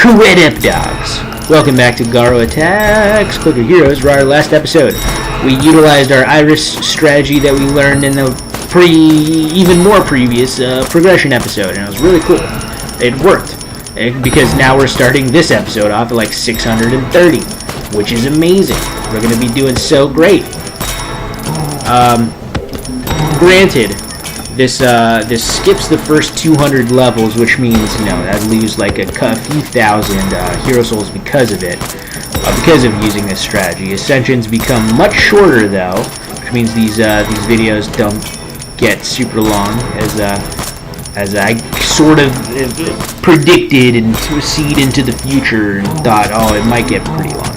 What up, dogs? Welcome back to Garo Attacks Clicker Heroes. For our last episode, we utilized our Iris strategy that we learned in the even more previous progression episode, and it was really cool. It worked, because now we're starting this episode off at like 630, which is amazing. We're going to be doing so great. Granted, this skips the first 200 levels, which means, you know, I'd lose like a few thousand hero souls because of it, because of using this strategy. Ascensions become much shorter though, which means these videos don't get super long, as I sort of predicted and proceed into the future and thought, oh, it might get pretty long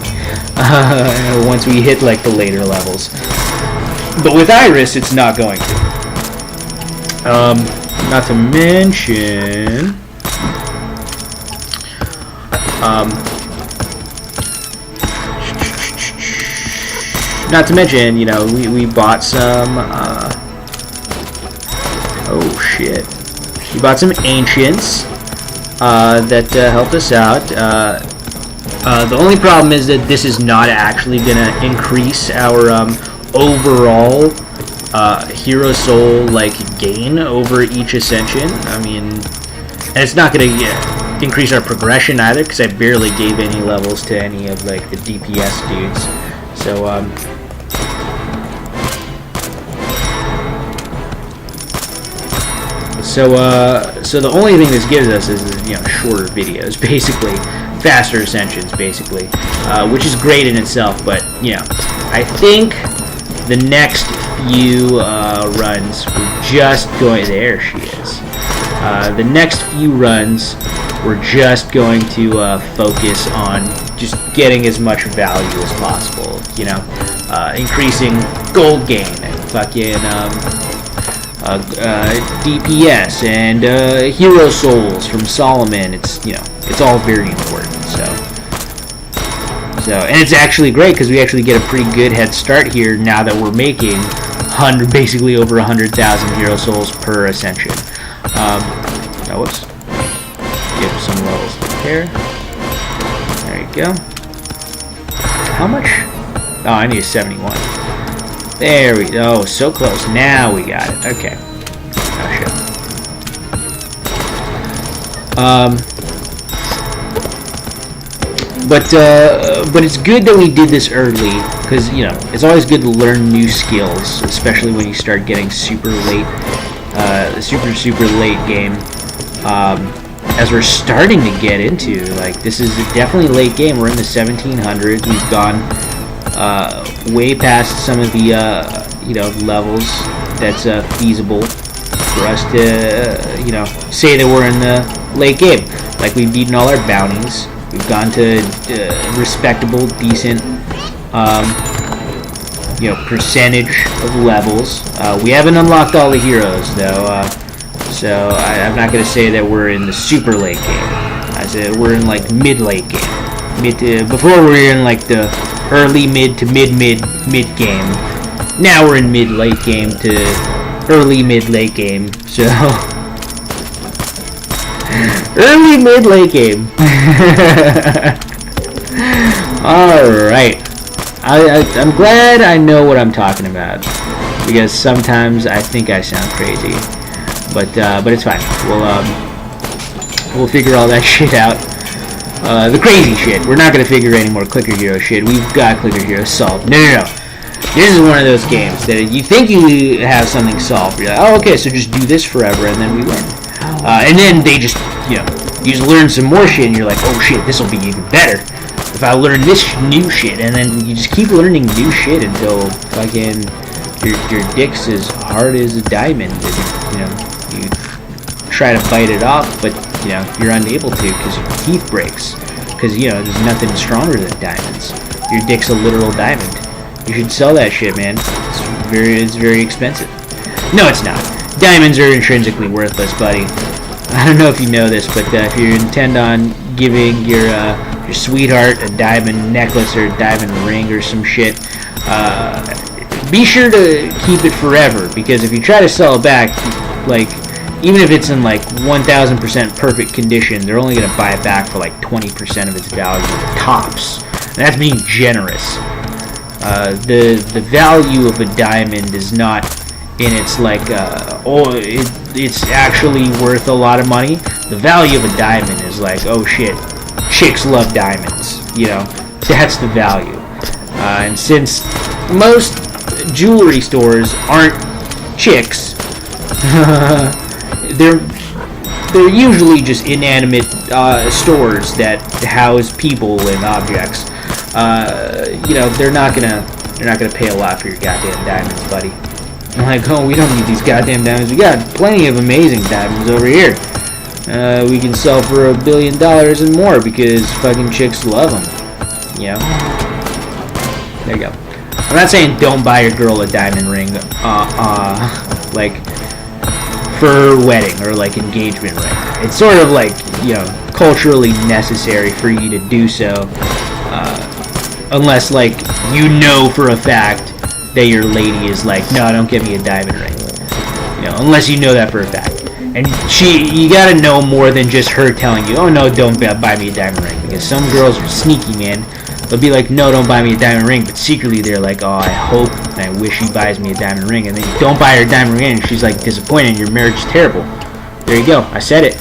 once we hit like the later levels. But with Iris, it's not going to. Not to mention, you know, we bought some, oh shit, we bought some ancients, that, helped us out. The only problem is that this is not actually gonna increase our, overall, hero soul like gain over each ascension. I mean, and it's not going to increase our progression either, because I barely gave any levels to any of like the DPS dudes. So so the only thing this gives us is, you know, shorter videos, basically, faster ascensions, basically, which is great in itself. But you know, I think the next few runs, we're just going, there she is, the next few runs we're just going to focus on just getting as much value as possible, you know, increasing gold gain and fucking DPS and hero souls from Solomon. It's, you know, it's all very important. So, and it's actually great because we actually get a pretty good head start here now that we're making basically over 100,000 hero souls per ascension. Oh, whoops. Give some levels here. There you go. How much? Oh, I need a 71. There we go. Oh, so close. Now we got it. Okay. Oh, shit. But it's good that we did this early, because, you know, it's always good to learn new skills, especially when you start getting super late, super late game. As we're starting to get into, like, this is definitely late game. We're in the 1700s. We've gone way past some of the you know, levels that's feasible for us to you know, say that we're in the late game. Like, we've beaten all our bounties. We've gone to respectable, decent, you know, percentage of levels. We haven't unlocked all the heroes, though, so I'm not going to say that we're in the super late game. I said we're in, like, mid-late game. Before we were in, like, the early mid to mid game. Now we're in mid-late game to early mid-late game, so... early mid-late game. Alright. I'm glad I know what I'm talking about, because sometimes I think I sound crazy. But it's fine. We'll figure all that shit out. The crazy shit. We're not gonna figure any more Clicker Hero shit. We've got Clicker Hero solved. No. This is one of those games that you think you have something solved. You're like, oh, okay, so just do this forever, and then we win. And then they just, you know, you just learn some more shit, and you're like, oh shit, this will be even better if I learn this new shit. And then you just keep learning new shit until fucking your dick's as hard as a diamond, and, you know, you try to bite it off, but, you know, you're unable to because your teeth breaks, because, you know, there's nothing stronger than diamonds. Your dick's a literal diamond. You should sell that shit, man. It's very expensive. No, it's not. Diamonds are intrinsically worthless, buddy. I don't know if you know this, but if you intend on giving your sweetheart a diamond necklace or a diamond ring or some shit, be sure to keep it forever, because if you try to sell it back, like, even if it's in like 1,000% perfect condition, they're only going to buy it back for like 20% of its value, tops. And that's being generous. The value of a diamond is not in its like, it's actually worth a lot of money. The value of a diamond is like, oh shit, chicks love diamonds, you know, that's the value. And since most jewelry stores aren't chicks, they're usually just inanimate stores that house people and objects. You know, they're not gonna pay a lot for your goddamn diamonds, buddy. I'm like, oh, we don't need these goddamn diamonds. We got plenty of amazing diamonds over here. We can sell for $1 billion and more because fucking chicks love them. You know? There you go. I'm not saying don't buy your girl a diamond ring, like, for wedding or like engagement ring. It's sort of like, you know, culturally necessary for you to do so, unless like you know for a fact that your lady is like, no, don't get me a diamond ring. You know, unless you know that for a fact. And you gotta know more than just her telling you, oh no, don't buy me a diamond ring, because some girls are sneaky, man. They'll be like, no, don't buy me a diamond ring, but secretly they're like, oh, I hope and I wish he buys me a diamond ring, and then you don't buy her a diamond ring, and she's like disappointed, and your marriage is terrible. There you go, I said it.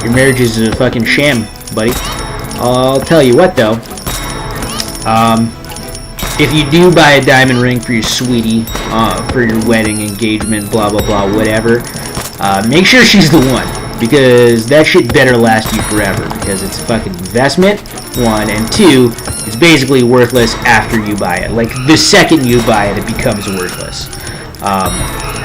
Your marriage is a fucking sham, buddy. I'll tell you what, though. If you do buy a diamond ring for your sweetie, for your wedding, engagement, blah, blah, blah, whatever, make sure she's the one, because that shit better last you forever, because it's a fucking investment, one, and two, it's basically worthless after you buy it. Like, the second you buy it, it becomes worthless.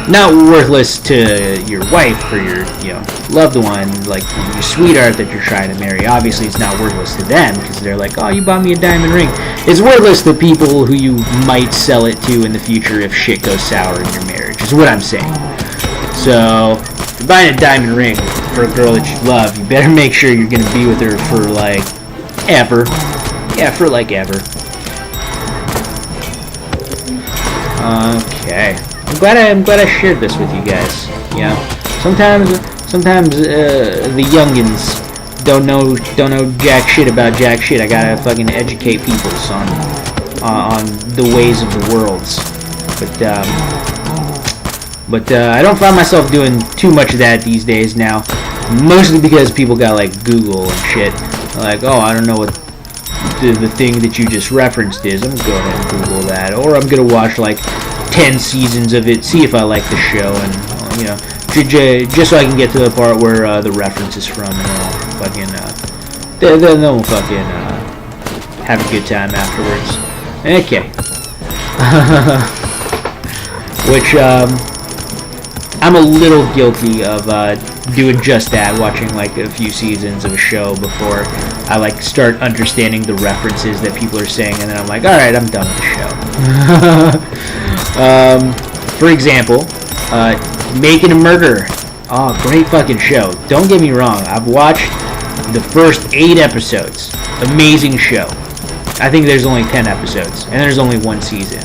Not worthless to your wife or your, you know, loved one, like your sweetheart that you're trying to marry. Obviously, it's not worthless to them, because they're like, oh, you bought me a diamond ring. It's worthless to people who you might sell it to in the future if shit goes sour in your marriage, is what I'm saying. So, if you're buying a diamond ring for a girl that you love, you better make sure you're going to be with her for, like, ever. Yeah, for, like, ever. Okay. I'm glad I shared this with you guys. You know, sometimes the youngins don't know jack shit about jack shit. I gotta fucking educate people on the ways of the worlds. But I don't find myself doing too much of that these days now. Mostly because people got like Google and shit. Like, oh, I don't know what the thing that you just referenced is. I'm gonna go ahead and Google that, or I'm gonna watch like 10 seasons of it, see if I like the show, and you know, just so I can get to the part where the reference is from, and they'll fucking they'll fucking have a good time afterwards. Okay. Which I'm a little guilty of doing just that, watching like a few seasons of a show before I like start understanding the references that people are saying, and then I'm like, alright, I'm done with the show. For example, Making a Murderer. Oh, great fucking show. Don't get me wrong, I've watched the first 8 episodes. Amazing show. I think there's only 10 episodes, and there's only 1 season.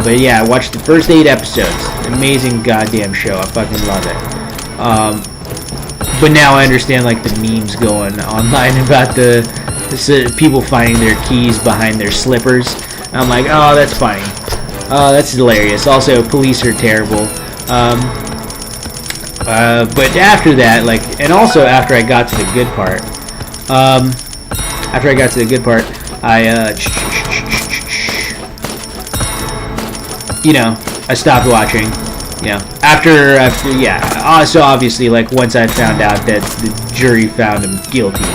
But yeah, I watched the first 8 episodes. Amazing goddamn show. I fucking love it. But now I understand like the memes going online about the people finding their keys behind their slippers. And I'm like, oh, that's funny. That's hilarious. Also, police are terrible. But after that, like, and also after I got to the good part, I stopped watching. You know, after yeah. So obviously, like, once I found out that the jury found him guilty,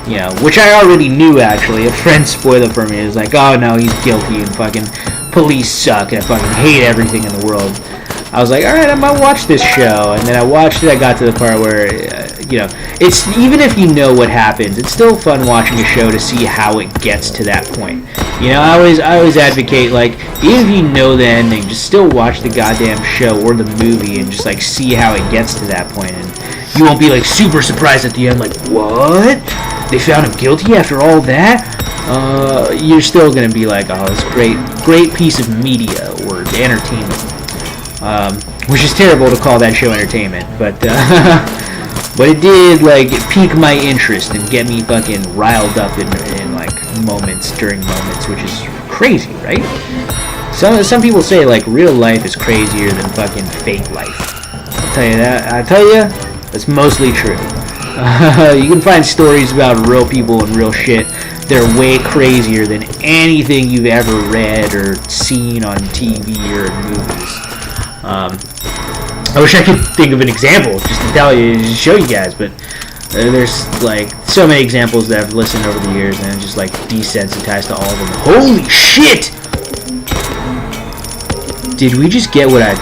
you know, which I already knew actually. A friend spoiled it for me. It was like, oh no, he's guilty, and fucking police suck, and I fucking hate everything in the world. I was like, alright, I might watch this show, and then I watched it. I got to the part where, you know, it's, even if you know what happens, it's still fun watching a show to see how it gets to that point. You know, I always advocate, like, even if you know the ending, just still watch the goddamn show or the movie and just, like, see how it gets to that point, and you won't be, like, super surprised at the end, like, what? They found him guilty after all that? You're still gonna be like, oh, it's great piece of media or entertainment. which is terrible to call that show entertainment, but but it did like pique my interest and get me fucking riled up in like during moments, which is crazy, right? Some people say like real life is crazier than fucking fake life. I'll tell you that. I tell you, that's mostly true. You can find stories about real people and real shit. They're way crazier than anything you've ever read or seen on TV or in movies. I wish I could think of an example just to tell you, just show you guys, but there's like so many examples that I've listened over the years, and I'm just like desensitized to all of them. Holy shit! Did we just get what I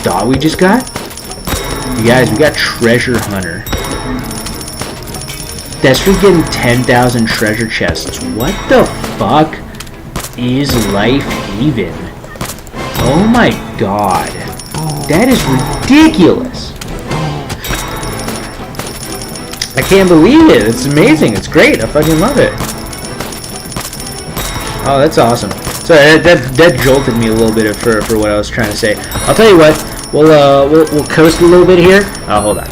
thought we just got? You guys, we got Treasure Hunter. That's for getting 10,000 treasure chests. What the fuck is Life Haven? Oh my god. That is ridiculous. I can't believe it. It's amazing. It's great. I fucking love it. Oh, that's awesome. Sorry, that jolted me a little bit for what I was trying to say. I'll tell you what. We'll coast a little bit here. Oh, hold on.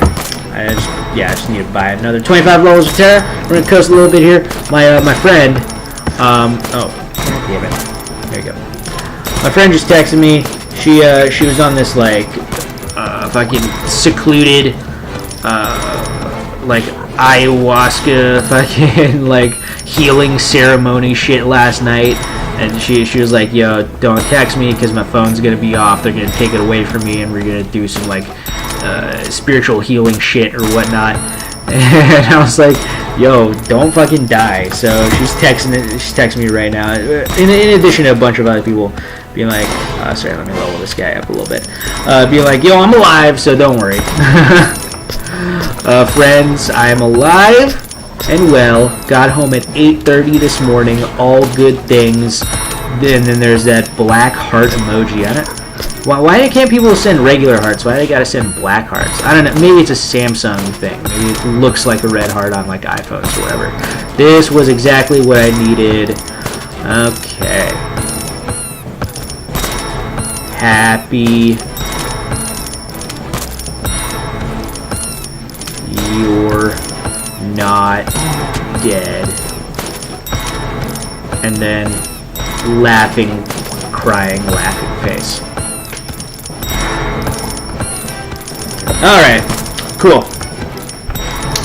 I just need to buy another 25 rolls of Terra. We're gonna coast a little bit here. My friend. Oh, damn it. There you go. My friend just texted me. She was on this like fucking secluded like ayahuasca fucking like healing ceremony shit last night, and she was like, yo, don't text me because my phone's gonna be off. They're gonna take it away from me, and we're gonna do some like spiritual healing shit or whatnot. And I was like, yo, don't fucking die. So she's texting me right now, in addition to a bunch of other people being like, sorry, let me level this guy up a little bit, being like, yo, I'm alive, so don't worry. Friends, I am alive and well. Got home at 8:30 this morning, all good things. And then there's that black heart emoji. Why can't people send regular hearts? Why do they gotta send black hearts? I don't know. Maybe it's a Samsung thing. Maybe it looks like a red heart on like iPhones or whatever. This was exactly what I needed. Okay. Happy. You're not dead. And then laughing, crying, laughing face. Alright, cool.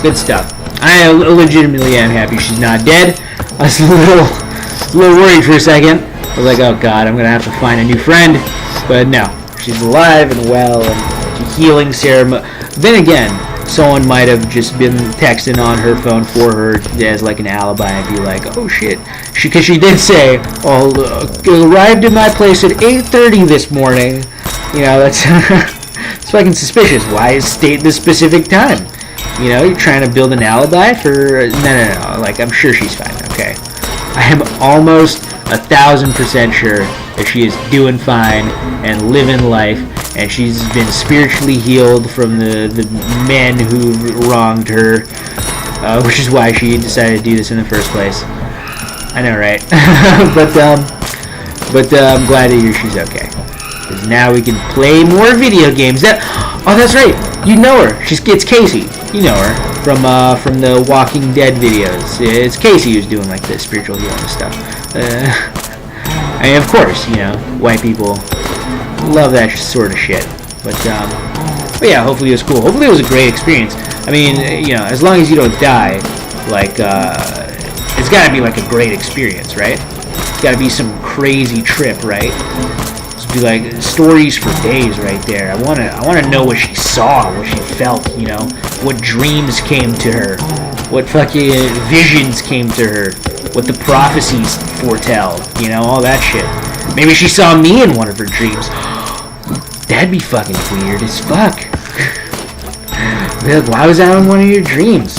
Good stuff. I legitimately am happy she's not dead. I was a little worried for a second. I was like, oh god, I'm gonna have to find a new friend. But no, she's alive and well, and healing ceremony. Then again, someone might have just been texting on her phone for her as like an alibi and be like, oh shit. Because she did say, oh, arrived in my place at 8:30 this morning. You know, that's... It's fucking suspicious. Why state the specific time? You know, you're trying to build an alibi for... No. Like, I'm sure she's fine, okay? I am almost 1,000% sure that she is doing fine and living life, and she's been spiritually healed from the men who wronged her, which is why she decided to do this in the first place. I know, right? but I'm glad to hear she's okay. Because now we can play more video games. Oh, that's right. You know her. It's Casey. You know her from the Walking Dead videos. It's Casey who's doing like the spiritual healing stuff. I mean, of course, you know, white people love that sort of shit. But yeah, hopefully it was cool. Hopefully it was a great experience. I mean, you know, as long as you don't die, like, it's got to be like a great experience, right? It's got to be some crazy trip, right? Be like stories for days right there. I wanna know what she saw, what she felt, you know, what dreams came to her, what fucking visions came to her, what the prophecies foretell, you know, all that shit. Maybe she saw me in one of her dreams. That'd be fucking weird as fuck. Be like, why was I in one of your dreams?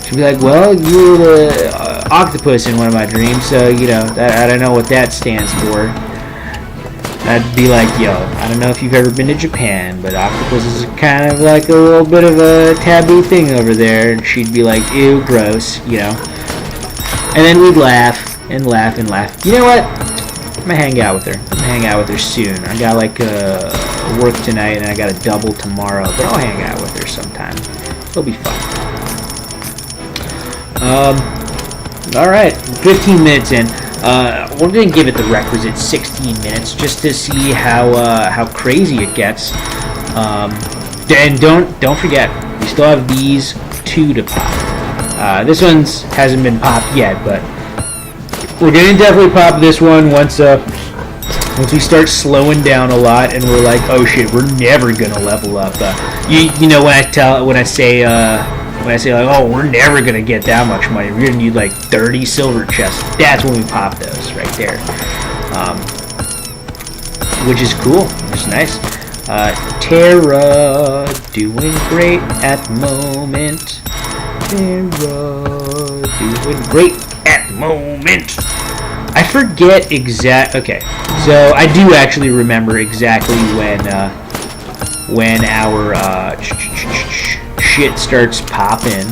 She'd be like, well, you were the octopus in one of my dreams, so, you know, I don't know what that stands for. I'd be like, yo, I don't know if you've ever been to Japan, but octopus is kind of like a little bit of a taboo thing over there. And she'd be like, ew, gross, you know. And then we'd laugh and laugh and laugh. You know what? I'm gonna hang out with her. I'm gonna hang out with her soon. I got like work tonight, and I got a double tomorrow. But I'll hang out with her sometime. It'll be fun. All right, 15 minutes in. We're gonna give it the requisite 16 minutes just to see how crazy it gets. And don't forget, we still have these 2 to pop. This one's hasn't been popped yet, but we're gonna definitely pop this one once we start slowing down a lot, and we're like, oh shit, we're never gonna level up. You know when I say like, oh, we're never gonna get that much money, we're gonna need like 30 silver chests. That's when we pop those right there, which is cool, which is nice. Terra doing great at the moment. Terra doing great at the moment. I forget okay, so I do actually remember exactly when our shit starts popping,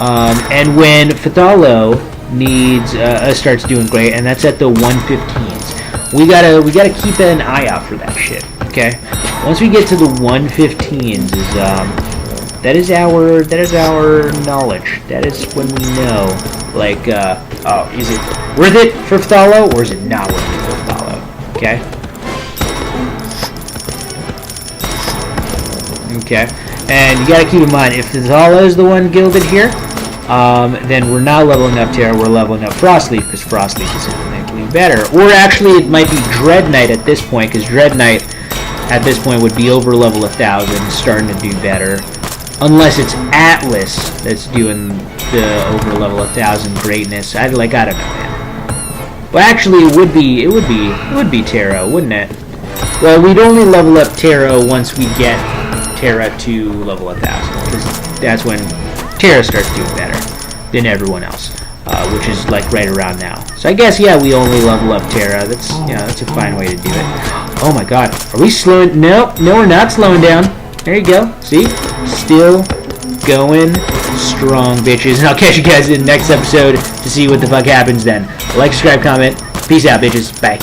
and when Fatalo needs starts doing great, and that's at the 115s. We gotta keep an eye out for that shit. Okay, once we get to the 115s, that is our knowledge. That is when we know, like, oh, is it worth it for Fatalo, or is it not worth it for Fatalo? Okay. Okay, and you gotta keep in mind, if Fatalo is the one gilded here, then we're not leveling up Terra, we're leveling up Frostleaf, because Frostleaf is infinitely better. Or actually, it might be Dread Knight at this point, because Dread Knight at this point would be over level 1,000, starting to do better. Unless it's Atlas that's doing the over level 1,000 greatness. I don't know, man. But actually, it would be Terra, wouldn't it? Well, we'd only level up Terra once we get Terra to level 1,000, because that's when Terra starts doing better than everyone else, which is like right around now. So I guess, yeah, we only level up Terra. That's a fine way to do it. Oh my God, are we slowing? No, we're not slowing down. There you go. See, still going strong, bitches. And I'll catch you guys in the next episode to see what the fuck happens then. Like, subscribe, comment. Peace out, bitches. Bye.